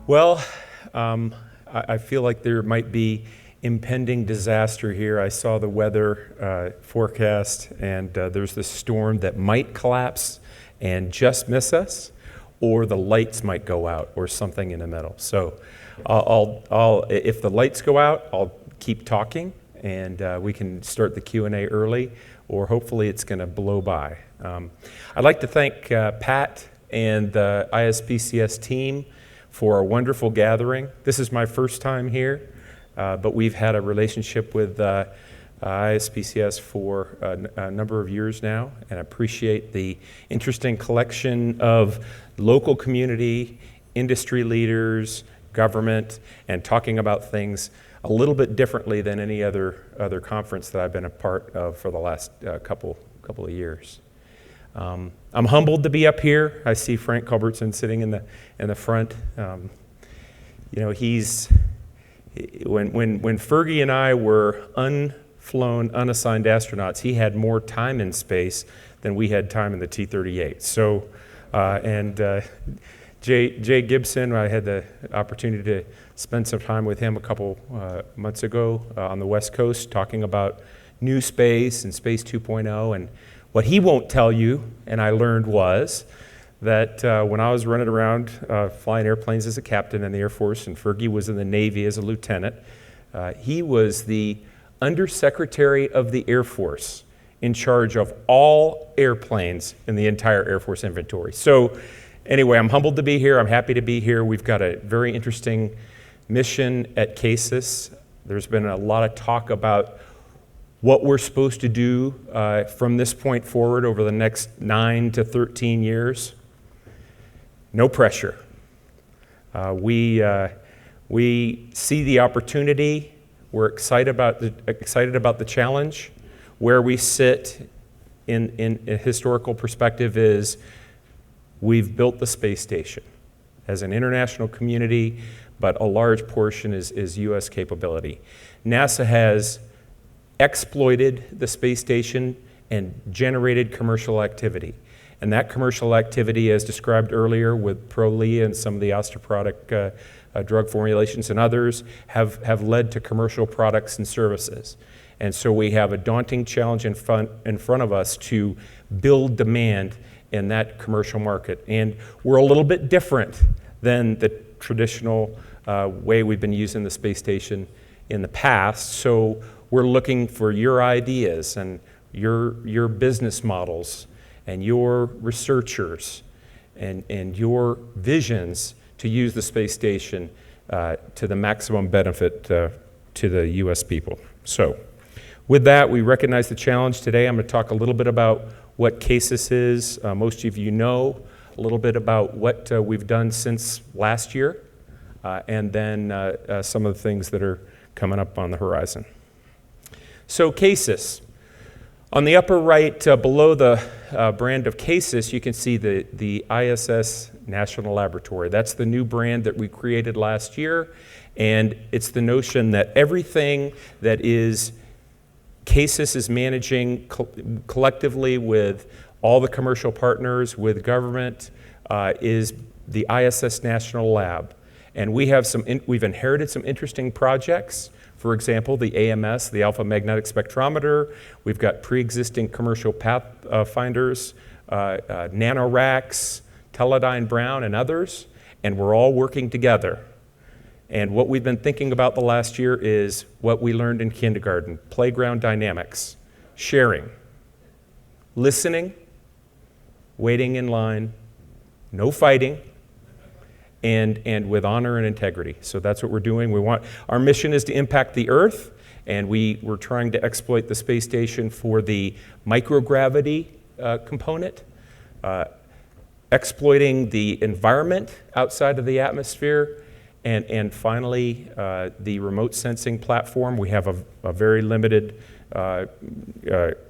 Well, I feel like there might be impending disaster here. I saw the weather forecast, and there's this storm that might collapse and just miss us, or the lights might go out, or something in the middle. So, if the lights go out, I'll keep talking, and we can start the Q&A early, or hopefully it's going to blow by. I'd like to thank Pat and the ISPCS team for a wonderful gathering. This is my first time here, but we've had a relationship with ISPCS for a number of years now, and I appreciate the interesting collection of local community, industry leaders, government, and talking about things a little bit differently than any other conference that I've been a part of for the last couple of years. I'm humbled to be up here. I see Frank Culbertson sitting in the front. You know, when Fergie and I were unflown, unassigned astronauts, he had more time in space than we had time in the T-38. So, Jay Gibson, I had the opportunity to spend some time with him a couple months ago on the West Coast talking about new space and Space 2.0, and what he won't tell you, and I learned, was that when I was running around flying airplanes as a captain in the Air Force, and Fergie was in the Navy as a lieutenant, he was the Undersecretary of the Air Force in charge of all airplanes in the entire Air Force inventory. So anyway, I'm humbled to be here. I'm happy to be here. We've got a very interesting mission at CASIS. There's been a lot of talk about what we're supposed to do from this point forward over the next 9 to 13 years. No pressure. We see the opportunity. We're excited about the challenge. Where we sit in a historical perspective is we've built the space station as an international community, but a large portion is U.S. capability. NASA has exploited the space station and generated commercial activity. And that commercial activity, as described earlier with Prolia and some of the osteoporotic drug formulations and others, have led to commercial products and services. And so we have a daunting challenge in front of us to build demand in that commercial market. And we're a little bit different than the traditional way we've been using the space station in the past. So we're looking for your ideas and your business models and your researchers and your visions to use the space station to the maximum benefit to the U.S. people. So with that, we recognize the challenge today. I'm going to talk a little bit about what CASIS is. Most of you know a little bit about what we've done since last year, and then some of the things that are coming up on the horizon. So CASIS. On the upper right, below the brand of CASIS, you can see the ISS National Laboratory. That's the new brand that we created last year, and it's the notion that everything that is CASIS is managing collectively with all the commercial partners, with government, is the ISS National Lab. And we've inherited some interesting projects. For example, the AMS, the Alpha Magnetic Spectrometer. We've got pre-existing commercial pathfinders, NanoRacks, Teledyne Brown, and others. And we're all working together. And what we've been thinking about the last year is what we learned in kindergarten: playground dynamics, sharing, listening, waiting in line, no fighting, and with honor and integrity. So that's what we're doing. Our mission is to impact the Earth, and we're trying to exploit the space station for the microgravity component, exploiting the environment outside of the atmosphere, and finally, the remote sensing platform. We have a very limited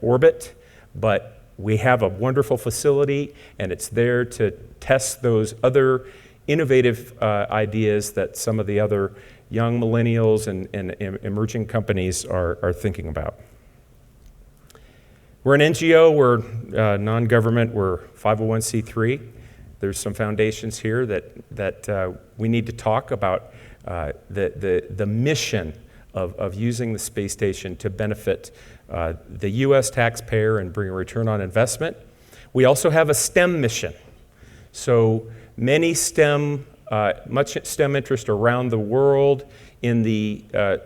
orbit, but we have a wonderful facility, and it's there to test those other innovative ideas that some of the other young millennials and emerging companies are thinking about. We're an NGO, we're non-government, we're 501c3. There's some foundations here that we need to talk about the mission of using the space station to benefit the U.S. taxpayer and bring a return on investment. We also have a STEM mission. So much STEM interest around the world in the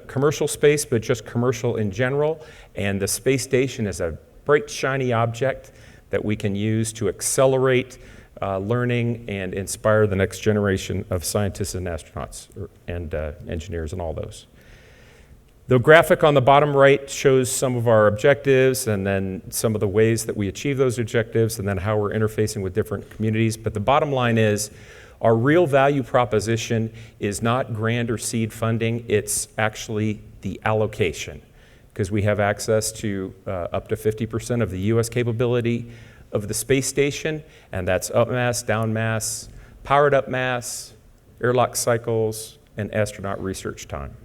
commercial space, but just commercial in general. And the space station is a bright, shiny object that we can use to accelerate learning and inspire the next generation of scientists and astronauts and engineers and all those. The graphic on the bottom right shows some of our objectives and then some of the ways that we achieve those objectives and then how we're interfacing with different communities. But the bottom line is our real value proposition is not grant or seed funding, it's actually the allocation, because we have access to up to 50% of the US capability of the space station, and that's up mass, down mass, powered up mass, airlock cycles, and astronaut research time.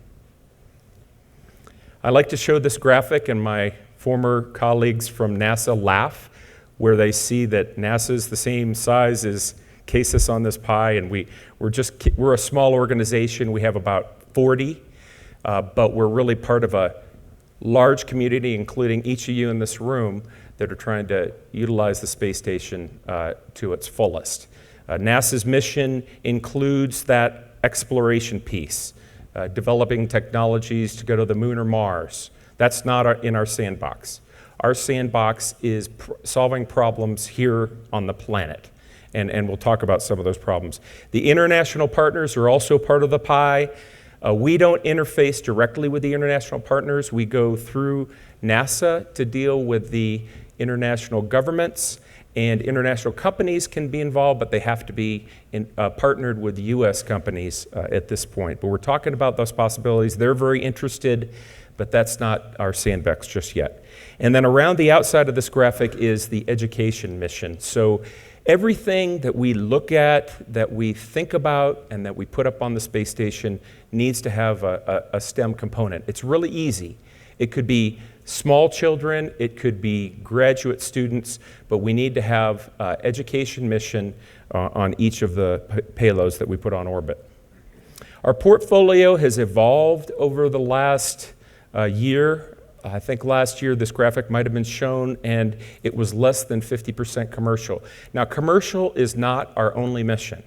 I like to show this graphic, and my former colleagues from NASA laugh, where they see that NASA is the same size as CASIS on this pie, and we're a small organization. We have about 40, but we're really part of a large community, including each of you in this room, that are trying to utilize the space station to its fullest. NASA's mission includes that exploration piece, developing technologies to go to the moon or Mars. That's not in our sandbox. Our sandbox is solving problems here on the planet, and we'll talk about some of those problems. The international partners are also part of the pie. We don't interface directly with the international partners. We go through NASA to deal with the international governments, and international companies can be involved, but they have to be partnered with US companies at this point. But we're talking about those possibilities. They're very interested, but that's not our sandbox just yet. And then around the outside of this graphic is the education mission. So everything that we look at, that we think about, and that we put up on the space station needs to have a STEM component. It's really easy. It could be small children, it could be graduate students, but we need to have education mission on each of the payloads that we put on orbit. Our portfolio has evolved over the last year. I think last year this graphic might have been shown, and it was less than 50% commercial. Now, commercial is not our only mission.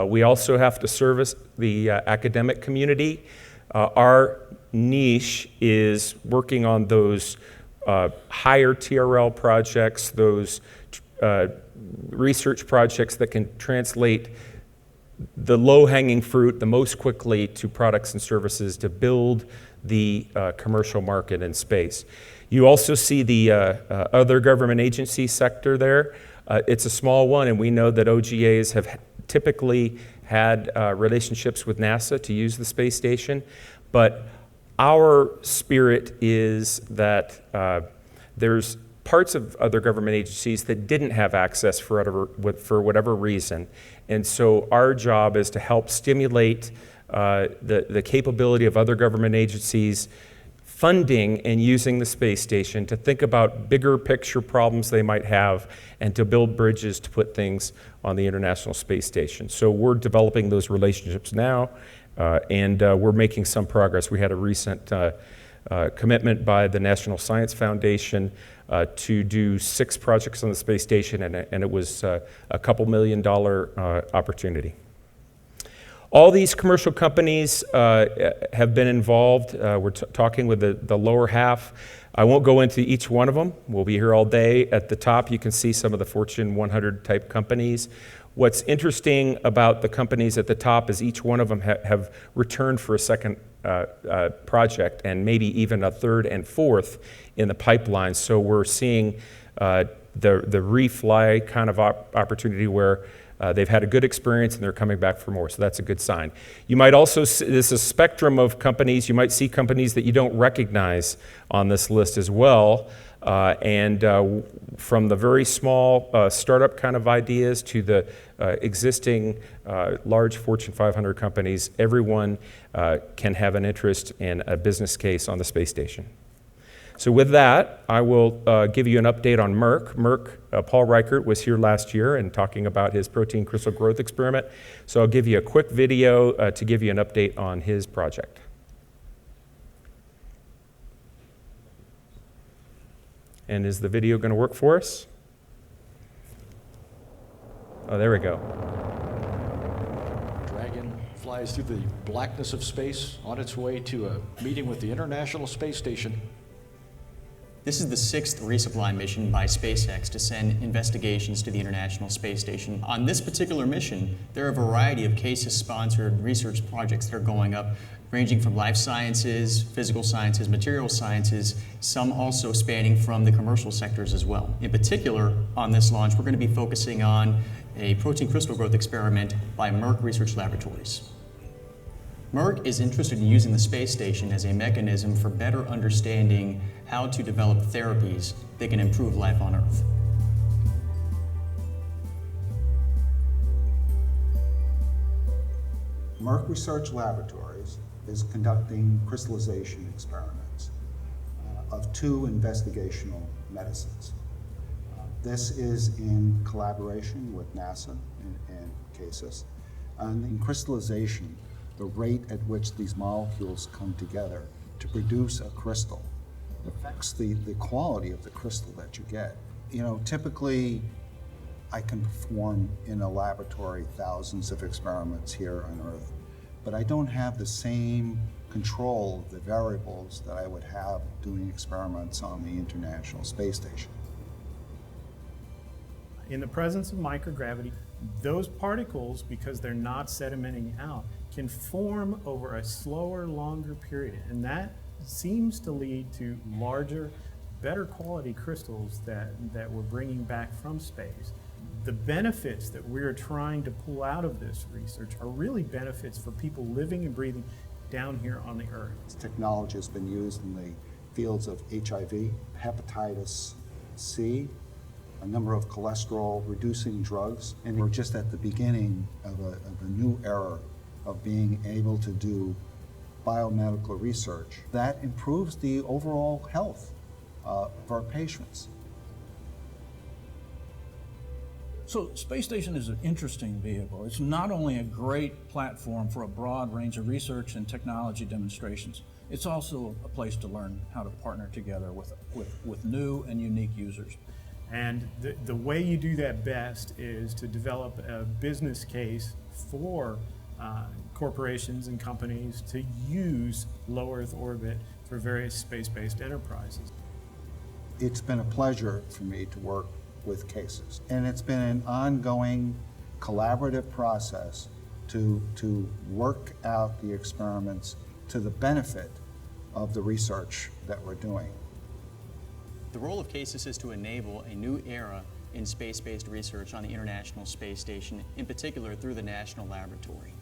We also have to service the academic community. Our niche is working on those higher TRL projects, those research projects that can translate the low-hanging fruit the most quickly to products and services to build the commercial market in space. You also see the other government agency sector there. It's a small one, and we know that OGAs have typically had relationships with NASA to use the space station, but our spirit is that there's parts of other government agencies that didn't have access for whatever reason, and so our job is to help stimulate the capability of other government agencies funding and using the space station to think about bigger picture problems they might have and to build bridges to put things on the International Space Station. So we're developing those relationships now, and we're making some progress. We had a recent commitment by the National Science Foundation to do 6 projects on the space station, and it was a couple $1 million opportunity. All these commercial companies have been involved. We're talking with the lower half. I won't go into each one of them. We'll be here all day. At the top, you can see some of the Fortune 100 type companies. What's interesting about the companies at the top is each one of them have returned for a second project and maybe even a third and fourth in the pipeline. So we're seeing the refly kind of opportunity where they've had a good experience and they're coming back for more, so that's a good sign. You might also see, there's a spectrum of companies. You might see companies that you don't recognize on this list as well, from the very small startup kind of ideas to the existing large Fortune 500 companies, everyone can have an interest in a business case on the space station. So with that, I will give you an update on Merck. Paul Reichert was here last year and talking about his protein crystal growth experiment. So I'll give you a quick video to give you an update on his project. And is the video going to work for us? Oh, there we go. Dragon flies through the blackness of space on its way to a meeting with the International Space Station. This is the 6th resupply mission by SpaceX to send investigations to the International Space Station. On this particular mission, there are a variety of CASIS-sponsored research projects that are going up, ranging from life sciences, physical sciences, material sciences, some also spanning from the commercial sectors as well. In particular, on this launch, we're going to be focusing on a protein crystal growth experiment by Merck Research Laboratories. Merck is interested in using the space station as a mechanism for better understanding how to develop therapies that can improve life on Earth. Merck Research Laboratories is conducting crystallization experiments of 2 investigational medicines. This is in collaboration with NASA and CASIS. And in crystallization, the rate at which these molecules come together to produce a crystal affects the quality of the crystal that you get. You know, typically I can perform in a laboratory thousands of experiments here on Earth, but I don't have the same control of the variables that I would have doing experiments on the International Space Station. In the presence of microgravity, those particles, because they're not sedimenting out, can form over a slower, longer period. And that seems to lead to larger, better quality crystals that we're bringing back from space. The benefits that we're trying to pull out of this research are really benefits for people living and breathing down here on the Earth. This technology has been used in the fields of HIV, hepatitis C, a number of cholesterol-reducing drugs, and we're just at the beginning of a new era of being able to do biomedical research that improves the overall health of our patients. So Space Station is an interesting vehicle. It's not only a great platform for a broad range of research and technology demonstrations, it's also a place to learn how to partner together with new and unique users. And the way you do that best is to develop a business case for corporations and companies to use low Earth orbit for various space-based enterprises. It's been a pleasure for me to work with CASIS, and it's been an ongoing collaborative process to work out the experiments to the benefit of the research that we're doing. The role of CASIS is to enable a new era in space-based research on the International Space Station, in particular through the National Laboratory.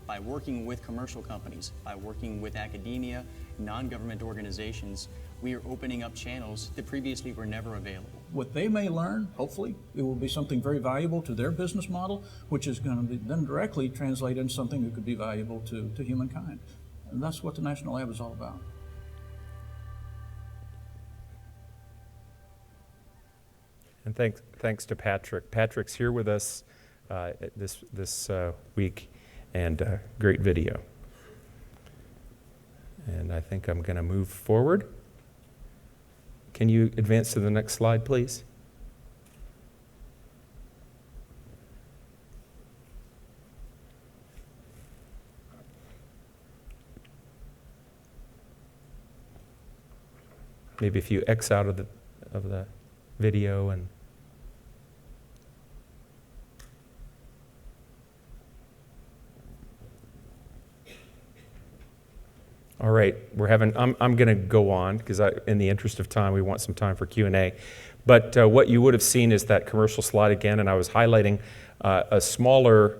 By working with commercial companies, by working with academia, non-government organizations, we are opening up channels that previously were never available. What they may learn, hopefully, it will be something very valuable to their business model, which is going to be then directly translated into something that could be valuable to humankind. And that's what the National Lab is all about. And thanks to Patrick. Patrick's here with us this week, and great video. And I think I'm going to move forward. Can you advance to the next slide, please? Maybe if you X out of the video and all right, I'm going to go on because in the interest of time, we want some time for Q&A. But what you would have seen is that commercial slide again, and I was highlighting a smaller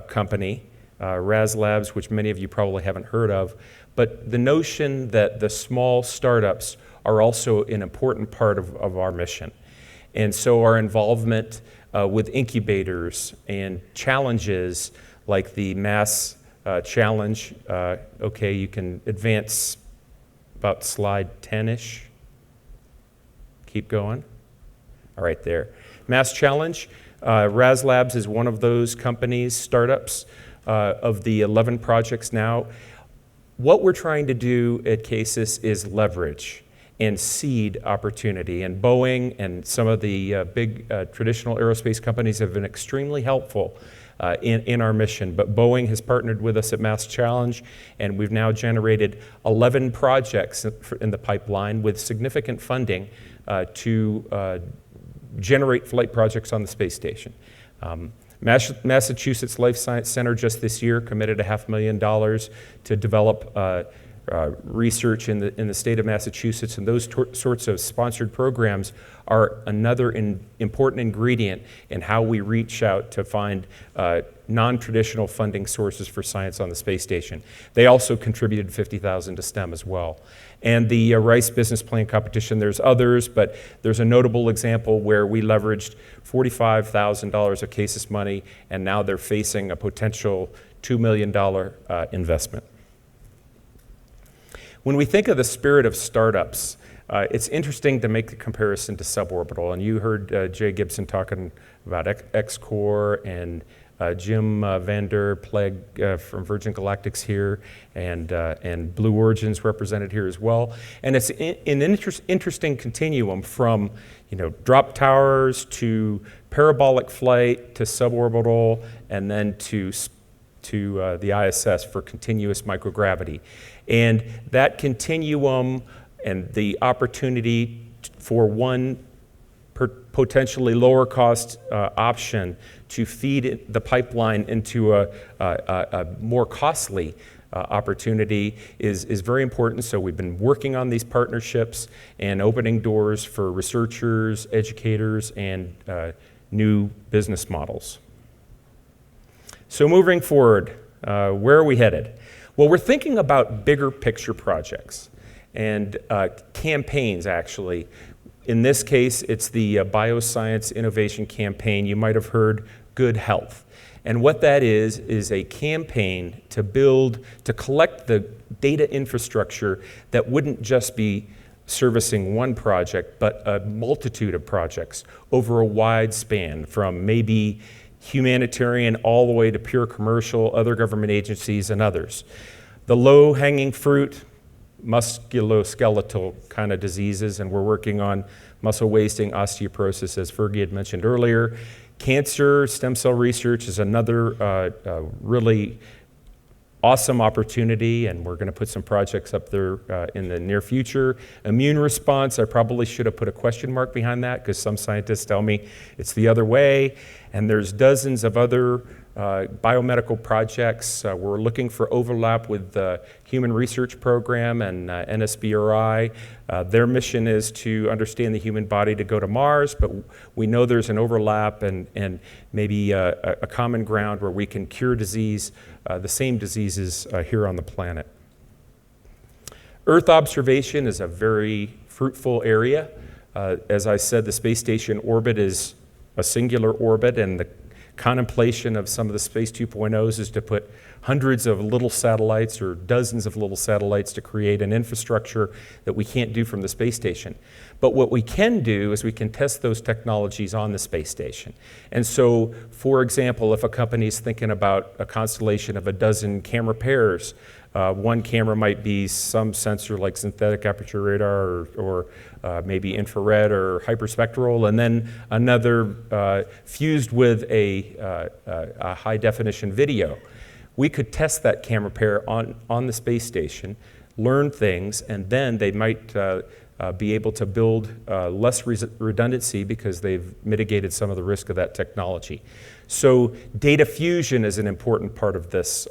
company, RAS Labs, which many of you probably haven't heard of. But the notion that the small startups are also an important part of our mission. And so our involvement with incubators and challenges like the MassChallenge. Okay, you can advance about slide 10-ish. keep going. All right, there. MassChallenge. Raz Labs is one of those companies, startups, of the 11 projects now. What we're trying to do at CASIS is leverage and seed opportunity. And Boeing and some of the big traditional aerospace companies have been extremely helpful in our mission. But Boeing has partnered with us at MassChallenge, and we've now generated 11 projects in the pipeline with significant funding to generate flight projects on the space station. Massachusetts Life Science Center just this year committed $500,000 to develop research in the state of Massachusetts, and those sorts of sponsored programs are another important ingredient in how we reach out to find non-traditional funding sources for science on the space station. They also contributed $50,000 to STEM as well. And the Rice Business Plan competition, there's others, but there's a notable example where we leveraged $45,000 of CASIS money, and now they're facing a potential $2 million investment. When we think of the spirit of startups, it's interesting to make the comparison to Suborbital. And you heard Jay Gibson talking about X-Core and Jim Vander Pleg from Virgin Galactic's here, and Blue Origin's represented here as well. And it's an interesting continuum from drop towers to parabolic flight to suborbital, and then to the ISS for continuous microgravity. And that continuum and the opportunity for one potentially lower cost option to feed the pipeline into a more costly opportunity is very important. So we've been working on these partnerships and opening doors for researchers, educators, and new business models. So moving forward, where are we headed? Well, we're thinking about bigger picture projects and campaigns, actually. In this case, it's the Bioscience Innovation Campaign. You might have heard Good Health. And what that is a campaign to collect the data infrastructure that wouldn't just be servicing one project, but a multitude of projects over a wide span, from maybe humanitarian all the way to pure commercial, other government agencies, and others. The low-hanging fruit, musculoskeletal kind of diseases, and we're working on muscle wasting, osteoporosis, as Fergie had mentioned earlier. Cancer, stem cell research is another really awesome opportunity, and we're going to put some projects up there in the near future. Immune response, I probably should have put a question mark behind that, because some scientists tell me it's the other way. And there's dozens of other biomedical projects. We're looking for overlap with the Human Research Program and NSBRI. Their mission is to understand the human body to go to Mars, but we know there's an overlap and maybe a common ground where we can cure disease, the same diseases here on the planet. Earth observation is a very fruitful area. As I said, the space station orbit is a singular orbit, and the contemplation of some of the Space 2.0s is to put hundreds of little satellites or dozens of little satellites to create an infrastructure that we can't do from the space station. But what we can do is we can test those technologies on the space station. And so, for example, if a company is thinking about a constellation of a dozen camera pairs, one camera might be some sensor like synthetic aperture radar or maybe infrared or hyperspectral, and then another fused with a high definition video. We could test that camera pair on the space station, learn things, and then they might be able to build less redundancy because they've mitigated some of the risk of that technology. So data fusion is an important part of this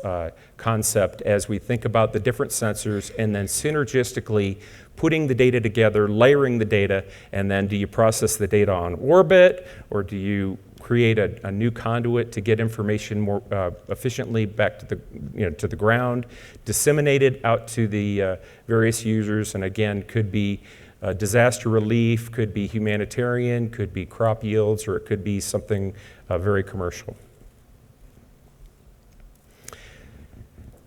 concept as we think about the different sensors and then synergistically putting the data together, layering the data, and then do you process the data on orbit, or do you create a new conduit to get information more efficiently back to the ground, disseminated out to the various users, and again, could be disaster relief, could be humanitarian, could be crop yields, or it could be something very commercial.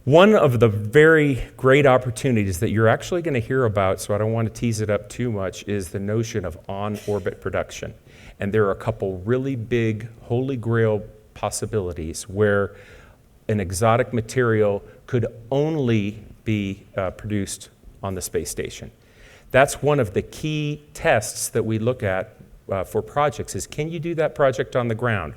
One of the very great opportunities that you're actually going to hear about, so I don't want to tease it up too much, is the notion of on-orbit production. And there are a couple really big holy grail possibilities where an exotic material could only be produced on the space station. That's one of the key tests that we look at for projects is, can you do that project on the ground?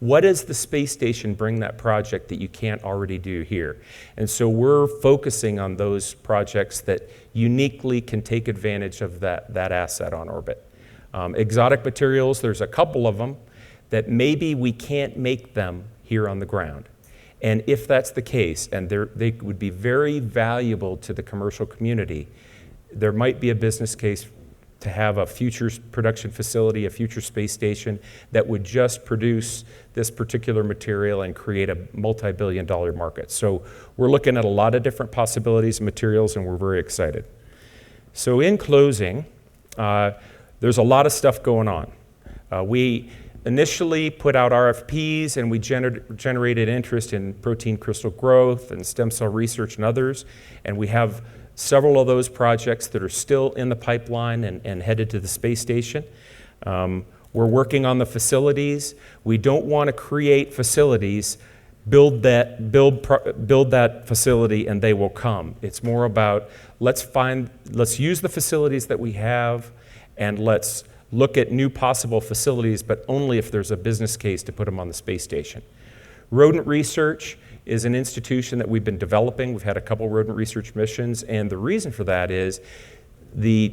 What does the space station bring that project that you can't already do here? And so we're focusing on those projects that uniquely can take advantage of that asset on orbit. Exotic materials, there's a couple of them that maybe we can't make them here on the ground. And if that's the case, and they would be very valuable to the commercial community, there might be a business case to have a future production facility, a future space station that would just produce this particular material and create a multi-billion-dollar market. So we're looking at a lot of different possibilities and materials, and we're very excited. So in closing, there's a lot of stuff going on. We initially put out RFPs, and we generated interest in protein crystal growth and stem cell research and others, and we have several of those projects that are still in the pipeline and headed to the space station. We're working on the facilities. We don't want to create facilities, build that facility, and they will come. It's more about let's use the facilities that we have, and let's look at new possible facilities, but only if there's a business case to put them on the space station. Rodent research is an institution that we've been developing. We've had a couple rodent research missions, and the reason for that is the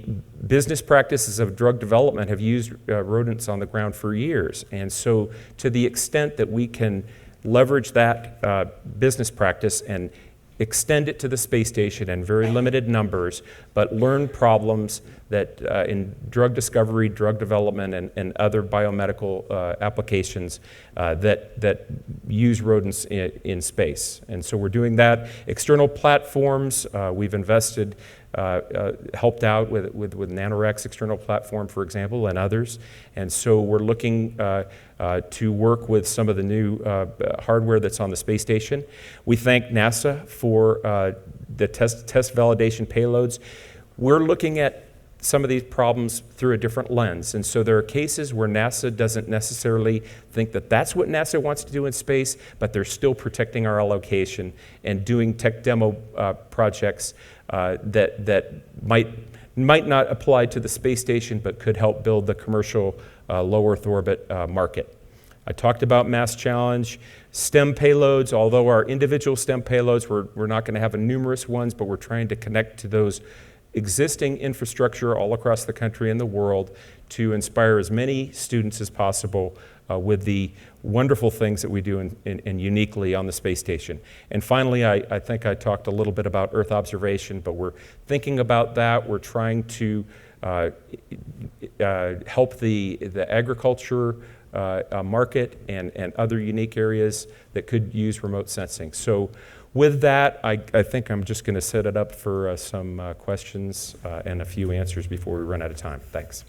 business practices of drug development have used rodents on the ground for years. And so to the extent that we can leverage that business practice and extend it to the space station in very limited numbers, but learn problems that in drug discovery, drug development, and other biomedical applications that use rodents in space. And so we're doing that. External platforms, we've invested, helped out with Nanorex external platform, for example, and others. And so we're looking to work with some of the new hardware that's on the space station. We thank NASA for the test validation payloads. We're looking at some of these problems through a different lens. And so there are cases where NASA doesn't necessarily think that that's what NASA wants to do in space, but they're still protecting our allocation and doing tech demo projects that might not apply to the space station, but could help build the commercial low Earth orbit market. I talked about MassChallenge. STEM payloads, although our individual STEM payloads, we're not going to have numerous ones, but we're trying to connect to those existing infrastructure all across the country and the world to inspire as many students as possible with the wonderful things that we do and uniquely on the space station. And finally, I think I talked a little bit about Earth observation, but we're thinking about that. We're trying to help the agriculture market and other unique areas that could use remote sensing. So with that, I think I'm just going to set it up for some questions and a few answers before we run out of time. Thanks.